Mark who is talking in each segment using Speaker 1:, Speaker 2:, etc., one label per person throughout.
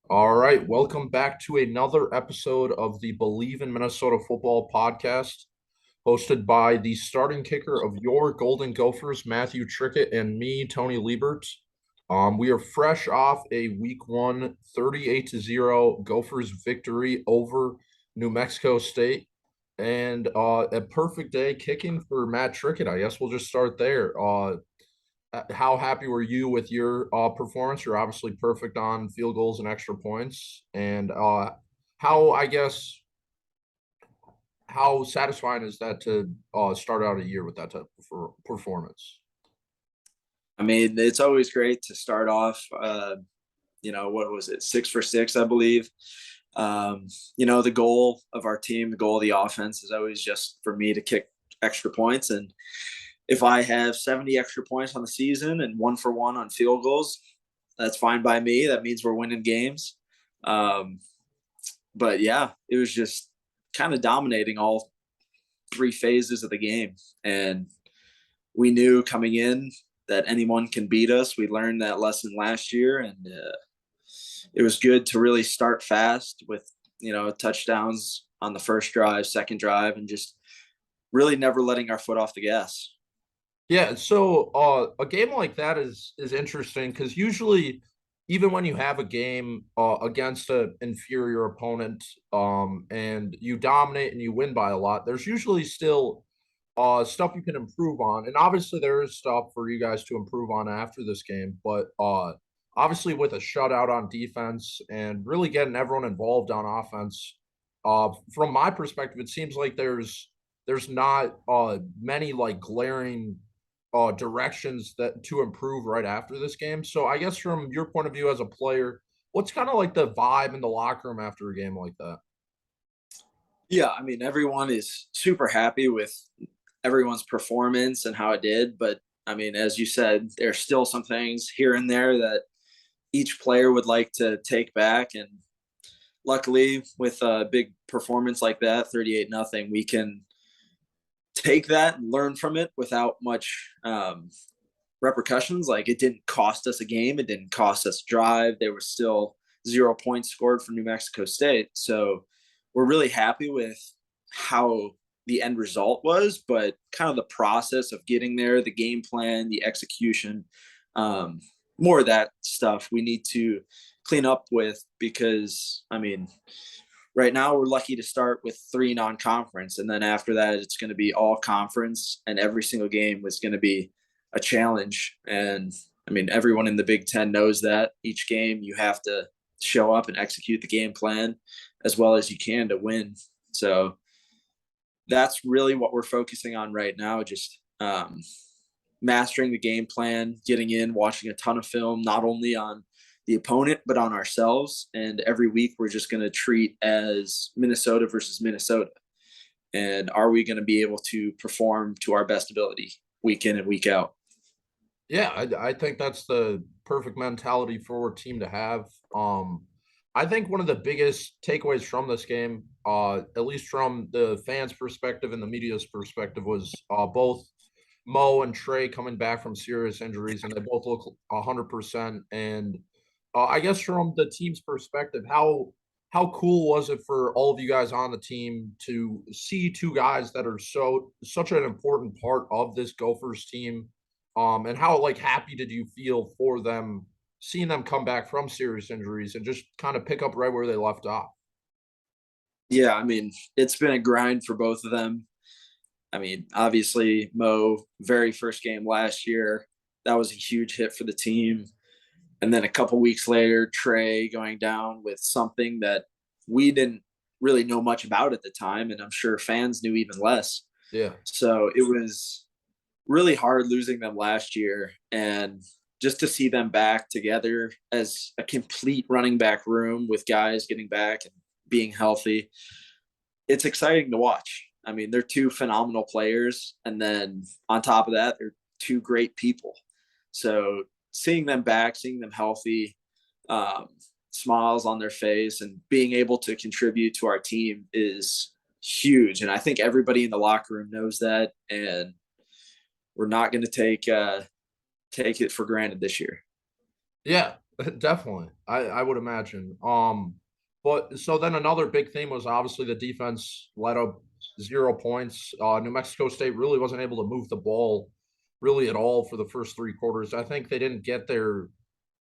Speaker 1: All right, welcome back to another episode of the Bleav in Minnesota Football podcast, hosted by the starting kicker of your Golden Gophers, Matthew Trickett, and me, Tony Liebert. We are fresh off a week one 38-0 Gophers victory over New Mexico State, and a perfect day kicking for Matt Trickett. I guess we'll just start there. How happy were you with your performance? You're obviously perfect on field goals and extra points. And how, I guess, how satisfying is that to start out a year with that type of performance?
Speaker 2: I mean, it's always great to start off. What was it, 6 for 6, I Bleav. The goal of our team, the goal of the offense, is always just for me to kick extra points. And if I have 70 extra points on the season and 1 for 1 on field goals, that's fine by me. That means we're winning games. Um, but yeah, it was just kind of dominating all three phases of the game. And we knew coming in that anyone can beat us. We learned that lesson last year, and it was good to really start fast with touchdowns on the first drive, second drive, and just really never letting our foot off the gas.
Speaker 1: Yeah, so a game like that is interesting because usually, even when you have a game against an inferior opponent, and you dominate and you win by a lot, there's usually still stuff you can improve on. And obviously there is stuff for you guys to improve on after this game, but obviously with a shutout on defense and really getting everyone involved on offense, from my perspective, it seems like there's not many like glaring directions that to improve right after this game. So I guess from your point of view as a player, what's kind of like the vibe in the locker room after a game like that?
Speaker 2: Yeah, I mean, everyone is super happy with everyone's performance and how it did. But I mean, as you said, there's still some things here and there that each player would like to take back. And luckily, with a big performance like that, 38-0, we can take that and learn from it without much repercussions. Like, it didn't cost us a game, it didn't cost us a drive. There was still 0 points scored for New Mexico State. So we're really happy with how the end result was, but kind of the process of getting there, the game plan, the execution, more of that stuff we need to clean up with. Because I mean, right now we're lucky to start with 3 non-conference, and then after that it's going to be all conference, and every single game was going to be a challenge. And I mean, everyone in the Big Ten knows that each game you have to show up and execute the game plan as well as you can to win. So that's really what we're focusing on right now. Just mastering the game plan, getting in, watching a ton of film, not only on the opponent, but on ourselves. And every week we're just going to treat as Minnesota versus Minnesota. And are we going to be able to perform to our best ability week in and week out?
Speaker 1: Yeah, I think that's the perfect mentality for a team to have. I think one of the biggest takeaways from this game, at least from the fans' perspective and the media's perspective, was both Mo and Trey coming back from serious injuries, and they both look 100%. And I guess from the team's perspective, how cool was it for all of you guys on the team to see two guys that are such an important part of this Gophers team? And how like happy did you feel for them seeing them come back from serious injuries and just kind of pick up right where they left off?
Speaker 2: Yeah, I mean, it's been a grind for both of them. I mean, obviously, Mo, very first game last year, that was a huge hit for the team. And then a couple weeks later, Trey going down with something that we didn't really know much about at the time. And I'm sure fans knew even less.
Speaker 1: Yeah.
Speaker 2: So it was really hard losing them last year. And just to see them back together as a complete running back room with guys getting back and being healthy, it's exciting to watch. I mean, they're two phenomenal players. And then on top of that, they're two great people. So seeing them back, seeing them healthy, um, smiles on their face, and being able to contribute to our team is huge. And I think everybody in the locker room knows that. And we're not going to take it for granted this year.
Speaker 1: Yeah. Definitely. I would imagine. But so then another big thing was obviously the defense let up 0 points. New Mexico State really wasn't able to move the ball really at all for the first 3 quarters. I think they didn't get their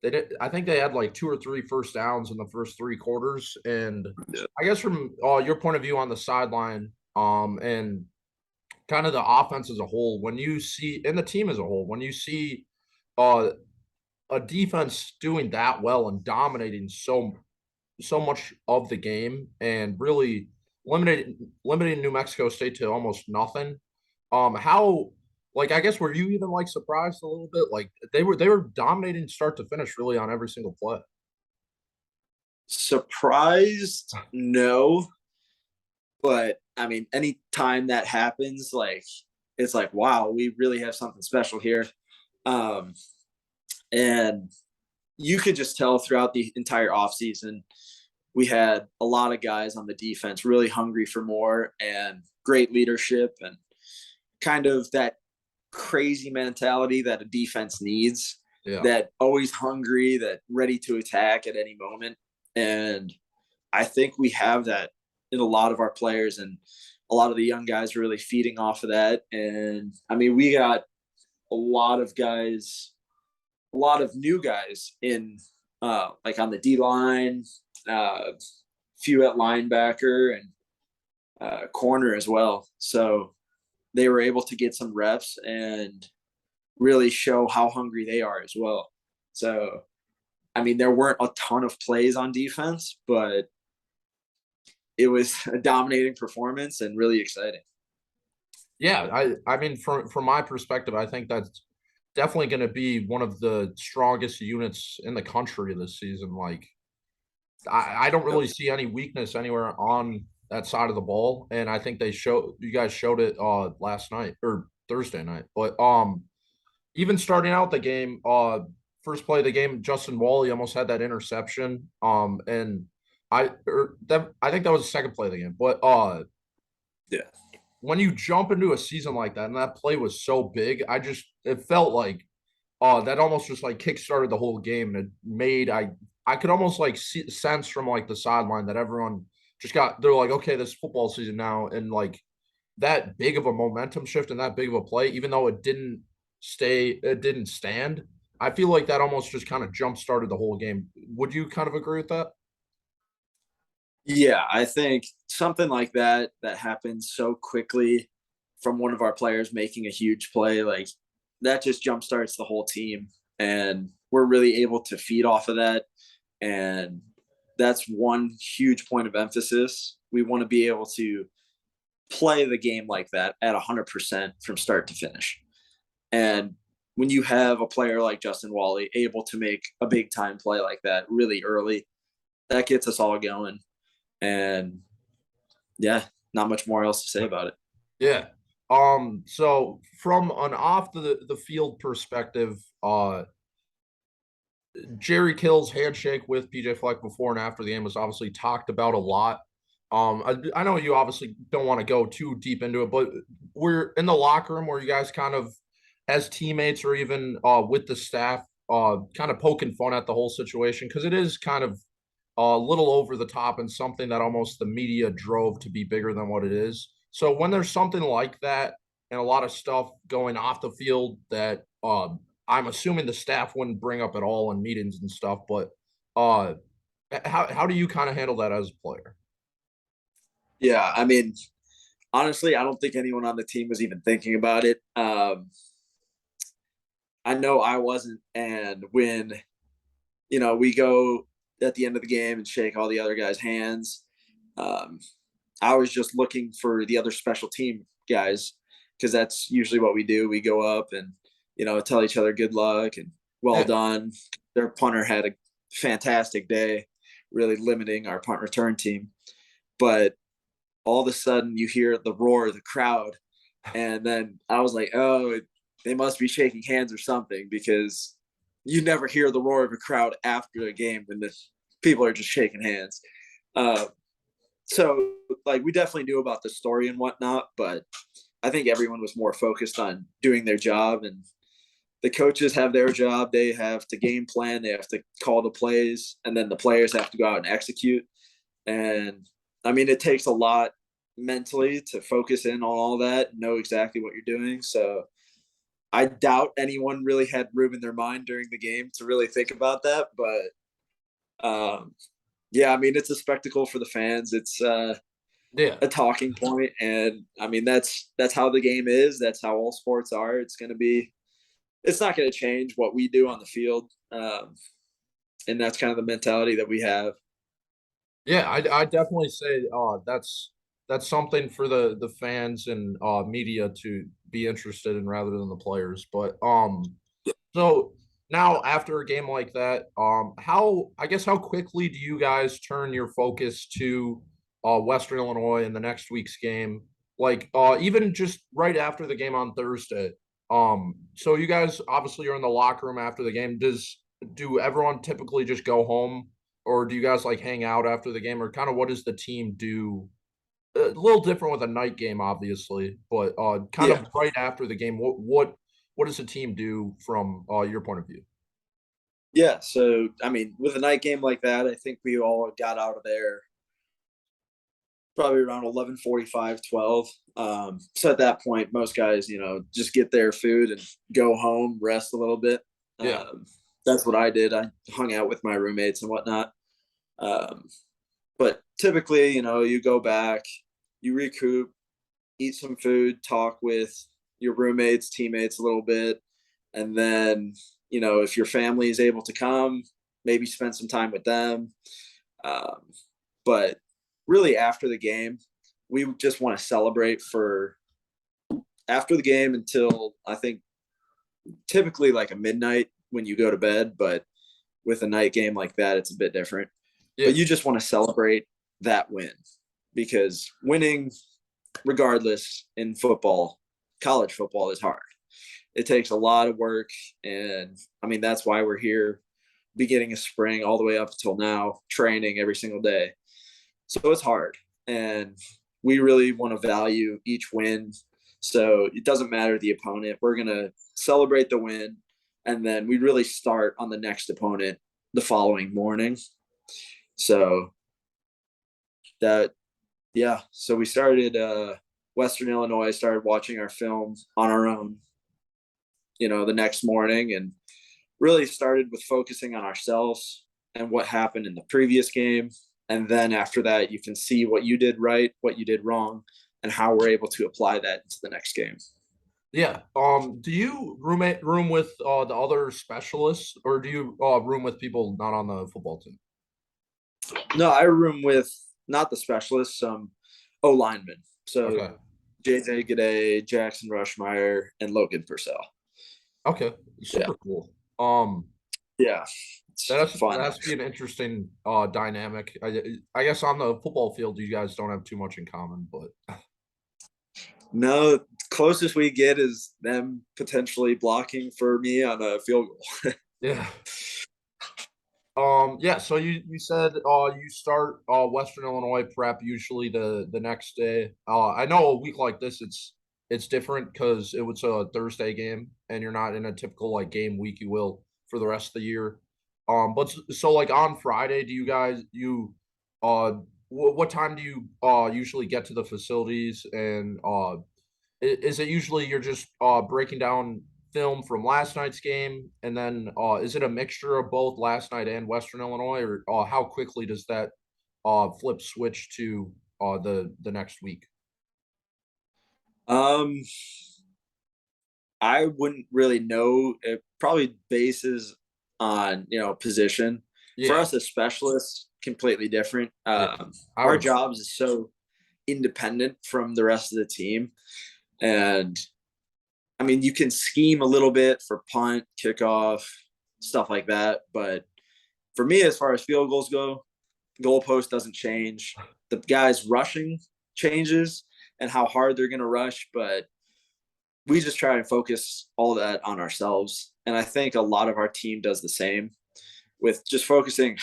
Speaker 1: they did I think they had like 2 or 3 first downs in the first 3 quarters. And
Speaker 2: Yeah.
Speaker 1: I guess from your point of view on the sideline, and kind of the offense as a whole, when you see and the team as a whole, when you see uh a defense doing that well and dominating so much of the game and really limiting New Mexico State to almost nothing. How like I guess were you even like surprised a little bit? Like they were dominating start to finish really on every single play.
Speaker 2: Surprised, no, but I mean, anytime that happens, like it's like, wow, we really have something special here. Um, and you could just tell throughout the entire offseason, we had a lot of guys on the defense really hungry for more and great leadership and kind of that crazy mentality that a defense needs,
Speaker 1: Yeah.
Speaker 2: that always hungry, that ready to attack at any moment. And I think we have that in a lot of our players, and a lot of the young guys are really feeding off of that. And I mean, we got a lot of guys, a lot of new guys in like on the D line, few at linebacker and corner as well. So they were able to get some reps and really show how hungry they are as well. So, I mean, there weren't a ton of plays on defense, but it was a dominating performance and really exciting.
Speaker 1: Yeah, I mean from my perspective, I think that's definitely going to be one of the strongest units in the country this season. Like I don't
Speaker 2: Yep.
Speaker 1: really see any weakness anywhere on that side of the ball, and I think you guys showed it last night or Thursday night. But even starting out the game, first play of the game, Justin Wally almost had that interception. And I think that was the second play of the game. But
Speaker 2: Yeah.
Speaker 1: when you jump into a season like that, and that play was so big, it felt like that almost just like kickstarted the whole game, and it made I could almost like sense from like the sideline that everyone they're like, okay, this football season now, and like that big of a momentum shift and that big of a play, even though it didn't stand. I feel like that almost just kind of jump started the whole game. Would you kind of agree with that?
Speaker 2: Yeah, I think something like that that happens so quickly from one of our players making a huge play, like that just jump starts the whole team. And we're really able to feed off of that. And that's one huge point of emphasis. We want to be able to play the game like that at 100% from start to finish. And when you have a player like Justin Wally able to make a big time play like that really early, that gets us all going. And yeah, not much more else to say about it.
Speaker 1: Yeah. So from an off the field perspective, Jerry Kill's handshake with PJ Fleck before and after the game was obviously talked about a lot. I know you obviously don't want to go too deep into it, but we're in the locker room where you guys kind of, as teammates or even with the staff, kind of poking fun at the whole situation because it is kind of a little over the top and something that almost the media drove to be bigger than what it is. So when there's something like that and a lot of stuff going off the field that I'm assuming the staff wouldn't bring up at all in meetings and stuff, but uh, how do you kind of handle that as a player?
Speaker 2: Yeah, I mean, honestly, I don't think anyone on the team was even thinking about it. I know I wasn't. And when, we go at the end of the game and shake all the other guys' hands, um, I was just looking for the other special team guys because that's usually what we do. We go up and, tell each other good luck and well
Speaker 1: Yeah,
Speaker 2: done. Their punter had a fantastic day, really limiting our punt return team. But all of a sudden you hear the roar of the crowd. And then I was like, oh, they must be shaking hands or something because you never hear the roar of a crowd after a game when the people are just shaking hands. Uh, so, like, we definitely knew about the story and whatnot, but I think everyone was more focused on doing their job. And the coaches have their job. They have to game plan. They have to call the plays, and then the players have to go out and execute. And I mean, it takes a lot mentally to focus in on all that, know exactly what you're doing. So I doubt anyone really had room in their mind during the game to really think about that. But yeah, I mean, it's a spectacle for the fans. It's
Speaker 1: Yeah.
Speaker 2: a talking point, and I mean, that's how the game is. That's how all sports are. It's going to be. It's not going to change what we do on the field, and that's kind of the mentality that we have.
Speaker 1: Yeah, I definitely say that's something for the fans and media to be interested in rather than the players. But so now after a game like that, how I guess how quickly do you guys turn your focus to Western Illinois in the next week's game? Like even just right after the game on Thursday. So you guys obviously are in the locker room after the game. Do everyone typically just go home, or do you guys like hang out after the game, or kind of what does the team do? A little different with a night game, obviously, but kind
Speaker 2: Yeah,
Speaker 1: of right after the game, what does the team do from your point of view?
Speaker 2: yeah. So I mean, with a night game like that, I think we all got out of there probably around 11:45, 12. So at that point, most guys, just get their food and go home, rest a little bit.
Speaker 1: Yeah,
Speaker 2: That's what I did. I hung out with my roommates and whatnot. Um, but typically, you go back, you recoup, eat some food, talk with your roommates, teammates a little bit, and then if your family is able to come, maybe spend some time with them. Um, but really, after the game, we just want to celebrate for after the game until I think typically like a midnight when you go to bed. But with a night game like that, it's a bit different. But
Speaker 1: yeah,
Speaker 2: you just want to celebrate that win because winning, regardless in football, college football is hard. It takes a lot of work. And I mean, that's why we're here beginning of spring all the way up until now, training every single day. So it's hard. And we really want to value each win. So it doesn't matter the opponent. We're going to celebrate the win. And then we really start on the next opponent the following morning. So that, yeah. So we started Western Illinois, started watching our film on our own, the next morning, and really started with focusing on ourselves and what happened in the previous game. And then after that, you can see what you did right, what you did wrong, and how we're able to apply that into the next game.
Speaker 1: yeah. Do you room with the other specialists, or do you room with people not on the football team?
Speaker 2: No, I room with not the specialists, some O linemen. So
Speaker 1: Okay,
Speaker 2: JJ Gade, Jackson Rushmeyer, and Logan Purcell.
Speaker 1: okay,
Speaker 2: Yeah.
Speaker 1: super cool.
Speaker 2: Yeah. It's
Speaker 1: That
Speaker 2: fun.
Speaker 1: has to be an interesting dynamic. I guess on the football field, you guys don't have too much in common, but
Speaker 2: No, closest we get is them potentially blocking for me on a field goal.
Speaker 1: yeah. Yeah, so you said you start Western Illinois prep usually the next day. I know a week like this it's different because it was a Thursday game and you're not in a typical like game week you will for the rest of the year. But so like on Friday, do you guys what time do you usually get to the facilities and is it usually you're just breaking down film from last night's game, and then is it a mixture of both last night and Western Illinois, or how quickly does that flip switch to the next week?
Speaker 2: Um, I wouldn't really know. It probably bases on position. For
Speaker 1: Yeah,
Speaker 2: us as specialists, completely different.
Speaker 1: yeah, I
Speaker 2: Our
Speaker 1: would.
Speaker 2: jobs is so independent from the rest of the team, and I mean you can scheme a little bit for punt, kickoff, stuff like that. But for me, as far as field goals go, goalpost doesn't change. The guys rushing changes and how hard they're going to rush, but we just try and focus all that on ourselves. And I think a lot of our team does the same with just focusing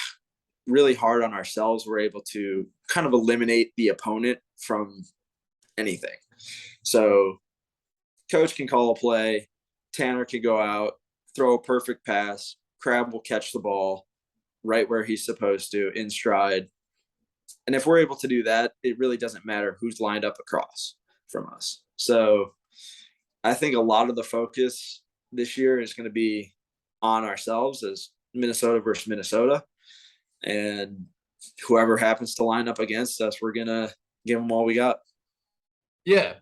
Speaker 2: really hard on ourselves. We're able to kind of eliminate the opponent from anything. So coach can call a play, Tanner can go out, throw a perfect pass. Crab will catch the ball right where he's supposed to in stride. And if we're able to do that, it really doesn't matter who's lined up across from us. So I think a lot of the focus this year is going to be on ourselves as Minnesota versus Minnesota. And whoever happens to line up against us, we're going to give them all we got.
Speaker 1: Yeah.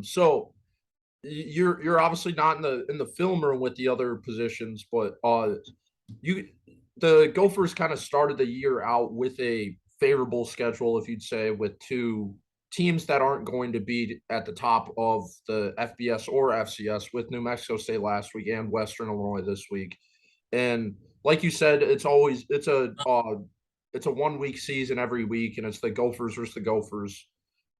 Speaker 1: So you're obviously not in the film room with the other positions, but you the Gophers kind of started the year out with a favorable schedule, if you'd say, with two teams that aren't going to be at the top of the FBS or FCS, with New Mexico State last week and Western Illinois this week. And like you said, it's a 1 week season every week, and it's the Gophers versus the Gophers.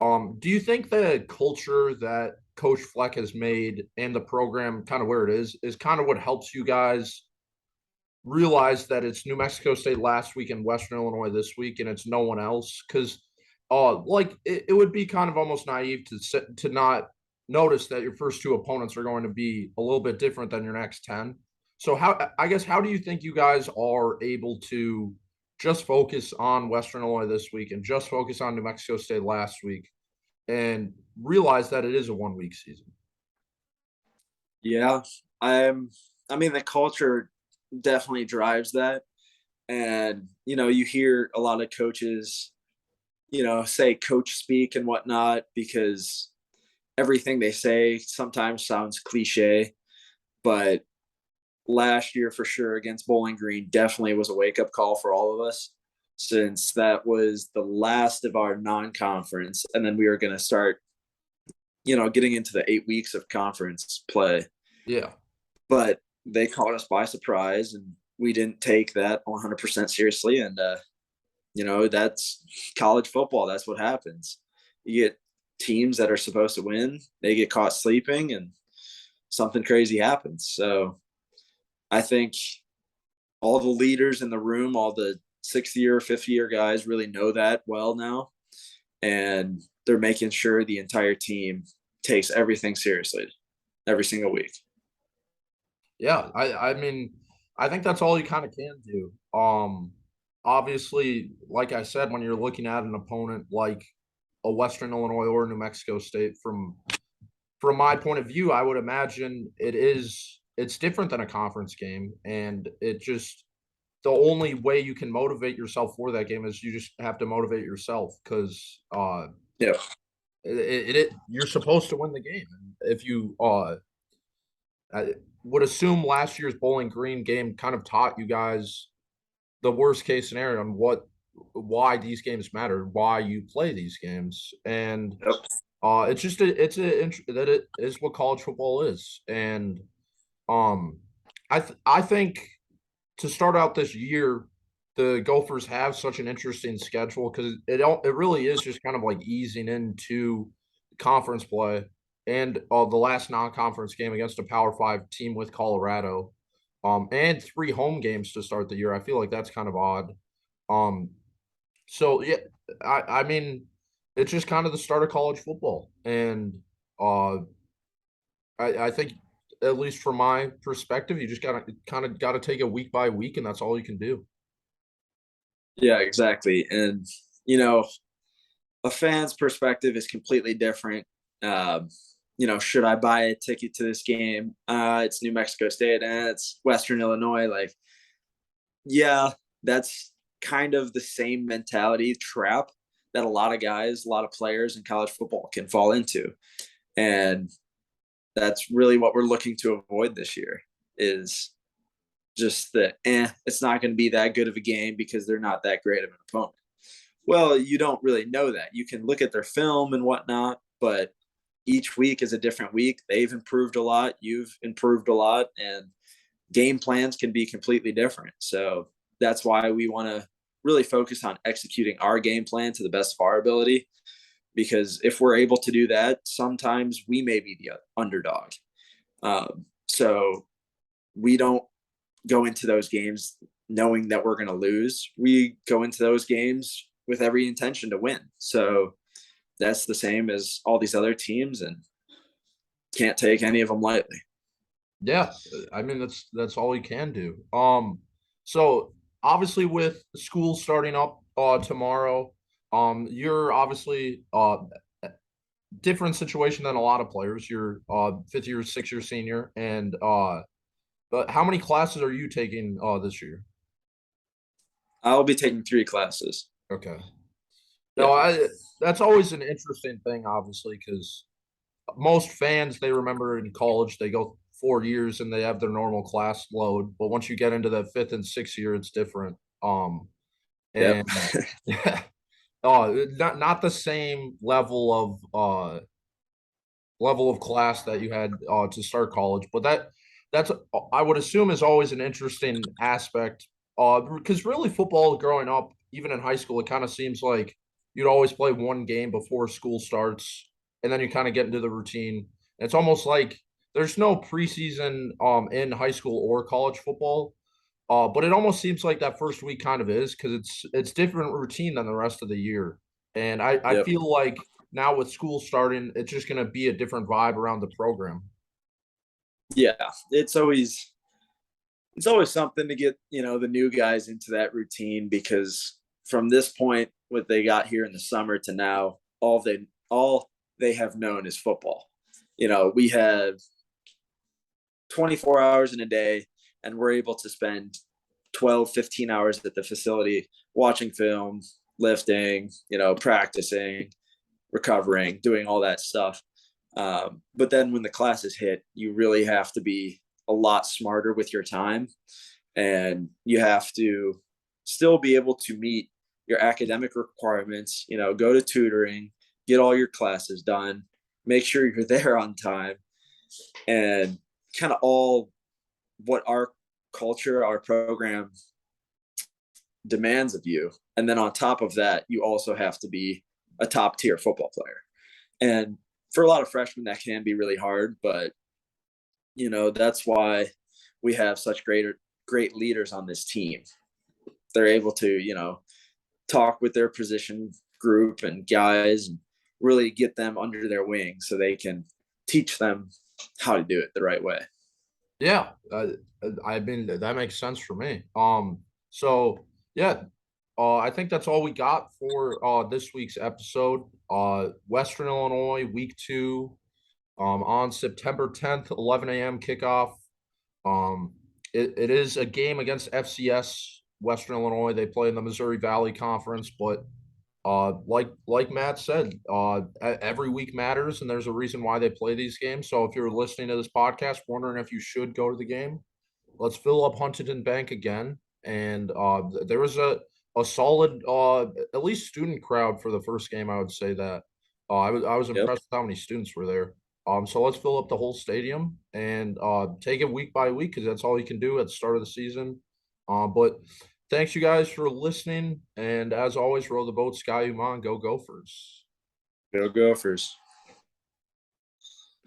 Speaker 1: Do you think the culture that Coach Fleck has made and the program kind of where it is kind of what helps you guys realize that it's New Mexico State last week and Western Illinois this week, and it's no one else? Because, it would be kind of almost naive to not notice that your first two opponents are going to be a little bit different than your next 10. So how do you think you guys are able to just focus on Western Illinois this week and just focus on New Mexico State last week and realize that it is a 1 week season?
Speaker 2: Yeah. I mean, the culture definitely drives that. And, you hear a lot of coaches, say coach speak and whatnot, because everything they say sometimes sounds cliche. But last year, for sure, against Bowling Green, definitely was a wake up call for all of us, since that was the last of our non conference. And then we were going to start, getting into the 8 weeks of conference play.
Speaker 1: Yeah.
Speaker 2: But they caught us by surprise, and we didn't take that 100% seriously. And, that's college football. That's what happens. You get teams that are supposed to win, they get caught sleeping, and something crazy happens. So I think all the leaders in the room, all the 6th-year, 5th-year guys really know that well now. And they're making sure the entire team takes everything seriously every single week.
Speaker 1: Yeah, I mean, I think that's all you kind of can do. Obviously, like I said, when you're looking at an opponent like a Western Illinois or New Mexico State, from my point of view, I would imagine it's different than a conference game, and it just the only way you can motivate yourself for that game is you just have to motivate yourself, because
Speaker 2: Yeah.
Speaker 1: you're supposed to win the game. And if you I would assume last year's Bowling Green game kind of taught you guys the worst case scenario and why these games matter, why you play these games. And
Speaker 2: Yep.
Speaker 1: it's just that it is what college football is. And um I think to start out this year, the Gophers have such an interesting schedule, because it really is just kind of like easing into conference play, and the last non-conference game against a Power Five team with Colorado, and 3 home games to start the year. I feel like that's kind of odd. Um, so yeah, I mean, it's just kind of the start of college football, and uh, I think, at least from my perspective, you just gotta take it week by week, and that's all you can do.
Speaker 2: Yeah, exactly. And, a fan's perspective is completely different. Um, should I buy a ticket to this game? It's New Mexico State and it's Western Illinois. Like, yeah, that's kind of the same mentality trap that a lot of guys, a lot of players in college football can fall into. And that's really what we're looking to avoid this year, is just that it's not going to be that good of a game because they're not that great of an opponent. Well, you don't really know that. You can look at their film and whatnot, but each week is a different week. They've improved a lot. You've improved a lot, and game plans can be completely different. So that's why we want to really focus on executing our game plan to the best of our ability, because if we're able to do that, sometimes we may be the underdog. So we don't go into those games knowing that we're going to lose. We go into those games with every intention to win. So that's the same as all these other teams, and can't take any of them lightly.
Speaker 1: Yeah, I mean that's all you can do. So obviously with school starting up tomorrow, you're obviously different situation than a lot of players. You're fifth year, 6 year senior, and but how many classes are you taking this year?
Speaker 2: I'll be taking 3 classes.
Speaker 1: Okay. No,
Speaker 2: Yeah.
Speaker 1: that's always an interesting thing, obviously, because most fans they remember in college they go 4 years and they have their normal class load, but once you get into the fifth and sixth year, it's different.
Speaker 2: Yep.
Speaker 1: And yeah, not the same level of class that you had to start college, but that's I would assume is always an interesting aspect. Because really football growing up, even in high school, it kind of seems like you'd always play one game before school starts, and then you kind of get into the routine. It's almost like there's no preseason in high school or college football. But it almost seems like that first week kind of is because it's different routine than the rest of the year. And I
Speaker 2: Yep.
Speaker 1: feel like now with school starting, it's just going to be a different vibe around the program.
Speaker 2: Yeah. It's always something to get, the new guys into that routine, because from this point, what they got here in the summer to now, all they have known is football. We have 24 hours in a day, and we're able to spend 12, 15 hours at the facility watching film, lifting, practicing, recovering, doing all that stuff. But then when the classes hit, you really have to be a lot smarter with your time, and you have to still be able to meet your academic requirements, go to tutoring, get all your classes done, make sure you're there on time, and kind of all what our culture, our program demands of you. And then on top of that, you also have to be a top tier football player. And for a lot of freshmen, that can be really hard, but that's why we have such great leaders on this team. They're able to, talk with their position group and guys and really get them under their wing so they can teach them how to do it the right way.
Speaker 1: Yeah, I mean that makes sense for me. So yeah, I think that's all we got for this week's episode. Western Illinois, week 2, on September 10th, 11 a.m. kickoff. Um, it is a game against FCS Western Illinois. They play in the Missouri Valley Conference, but like Matt said, every week matters, and there's a reason why they play these games. So if you're listening to this podcast, wondering if you should go to the game, let's fill up Huntington Bank again. And there was a solid, at least student crowd for the first game. I would say that I was
Speaker 2: Yep.
Speaker 1: impressed with how many students were there. So let's fill up the whole stadium and take it week by week because that's all you can do at the start of the season. But thanks you guys for listening, and as always, row the boat, Sky UMN, go Gophers.
Speaker 2: Go Gophers.